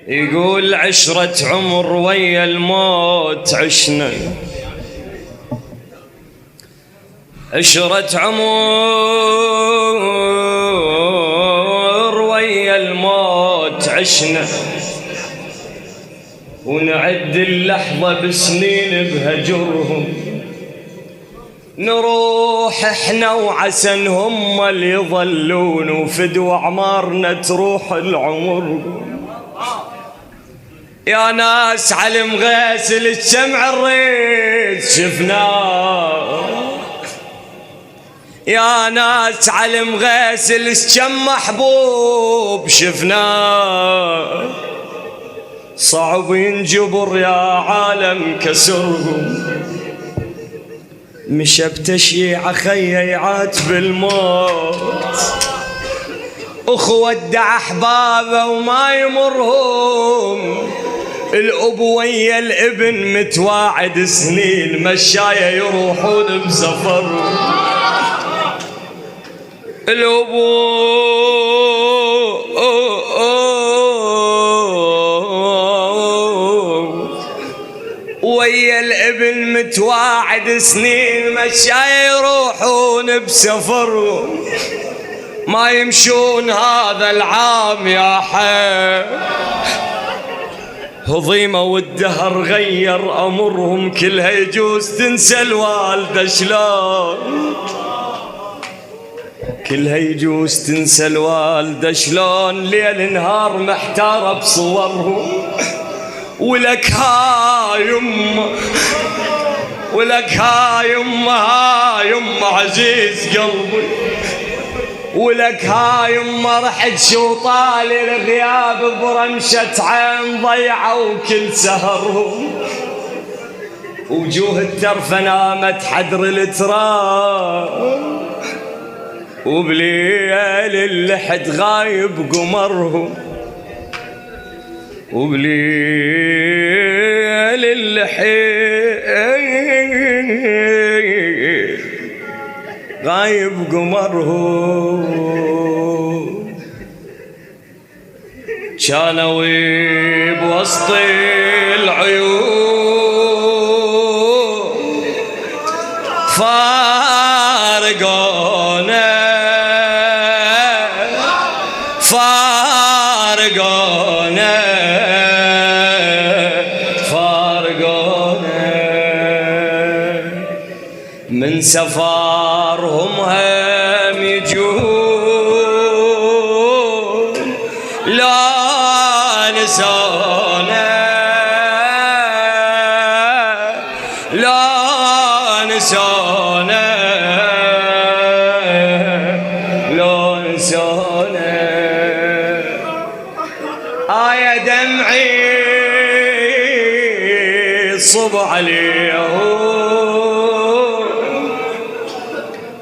يقول عشرة عمر ويا الموت عشنا، عشرة عمر ويا الموت عشنا، ونعد اللحظة بسنين بهجرهم، نروح احنا وعسن هم اللي يظلون، وفدوا اعمارنا تروح العمر. يا ناس علم غاسل الشمع الريد شفناه، يا ناس علم غاسل الشم محبوب شفناه، صعب ينجبر يا عالم كسرهم، مشى بتشييع خيه يعاتب الموت، اخوة ودع احبابه وما يمرهم، الاب ويا الابن متواعد سنين، مشايه يروحون بسفر، الاب ويا الابن متواعد سنين، مشايه يروحون بسفر، ما يمشون هذا العام يا حي، هضيمة والدهر غير أمرهم، كلها يجوز تنسى الوالدة شلون، كلها يجوز تنسى الوالدة شلون، ليل نهار محتارة بصورهم، ولك ها يمه، ولك ها يمه، ها يمه عزيز قلبي، ولك ها يمه رحت شو طال الغياب برمشة عين ضيعوا كل سهرهم، وجوه الترفة نامت حدر التراب، وبليل اللحد غايب قمرهم، وبليل اللحد غايب قمرهم، كانوا بوسط العيون فارقونا، فارقونا، فارقونا، من سفارهم هم يجون، لا نسونا، لا نسونا، لا نسونا، آية دمعي صب عليهم،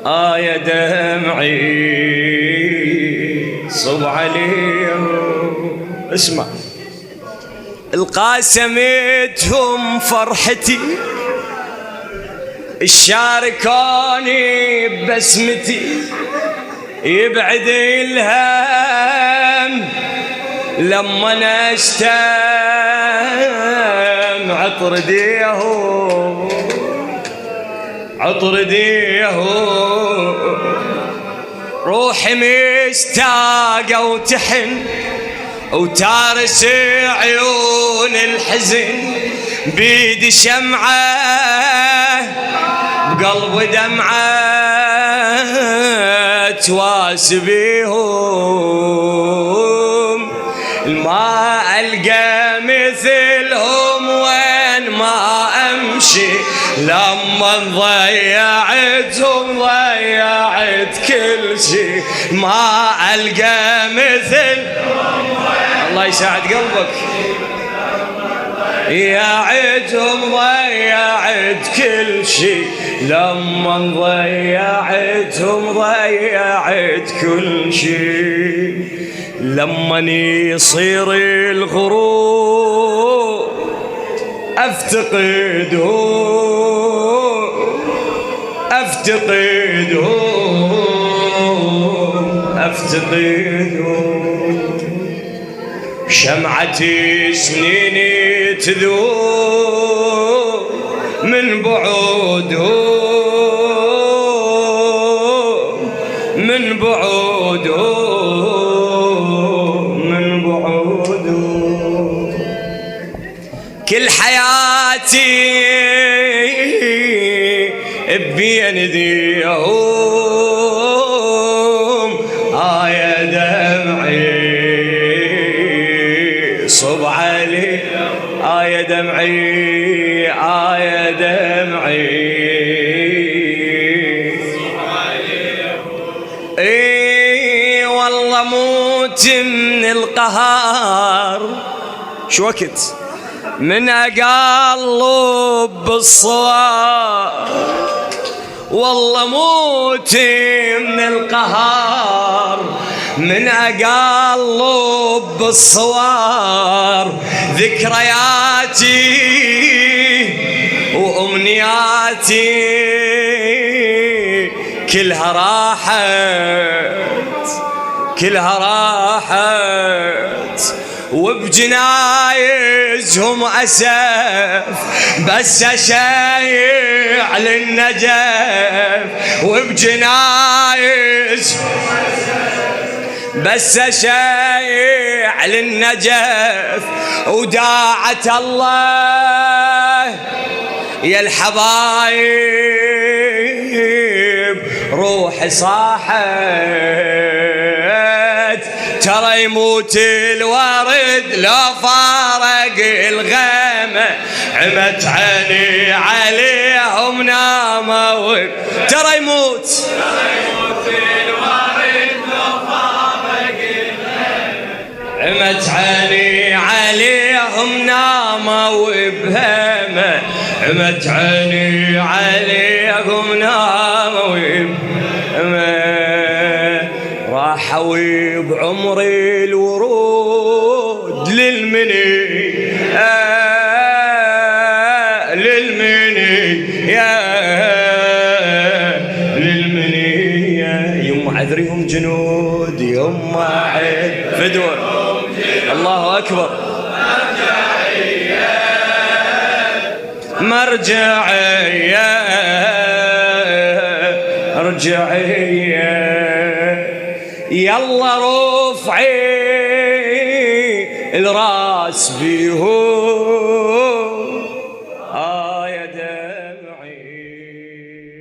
آية دمعي صب عليهم. اسمع، القاسمتهم فرحتي، الشاركوني ببسمتي، يبعد الهم لما نشتم عطر ديهم، عطر ديهم، روحي مشتاقة وتحن وتارس عيون الحزن، بيدي شمعة بقلب دمعة تواسبيهم، ما ألقى مثلهم وين ما أمشي، لما ضيعتهم ضيعت كل شي، ما ألقى مثلهم، الله يساعد قلبك، ضيعتهم ضيعت كل شي، لما ضيعتهم ضيعت كل شي، لما يصير الغروب افتقدهم، افتقدهم، افتقدهم، شمعتي سنيني تذوب من بعودهم من بعودهم من بعودهم. كل حياتي بين ذيهم يا دمعي صب علي يا دمعي يا دمعي اي والله موت من القهار. شو وقت من اقلب بالصوار والله موت من القهار من اقلب بالصوار ذكرياتي وامنياتي كلها راحت وبجنايزهم أسف بس أشيع للنجف وبجنايز بس أشيع للنجف وداعت الله يا الحبايب روحي صاحت ترى يموت الورد لو فارق الغيمة عمت عيني عليهم ناموا ترى يموت الورد لو فارق الغيمة عمت عيني عليهم ناموا بهمة عمت عيني عليهم ناموا بهمة راحوا بعمري الورود للمني للمني يا للمني يوم عذرهم جنود يوم عيد فدوى الله أكبر مرجعية رجعية يلا رفعي الراس بيهم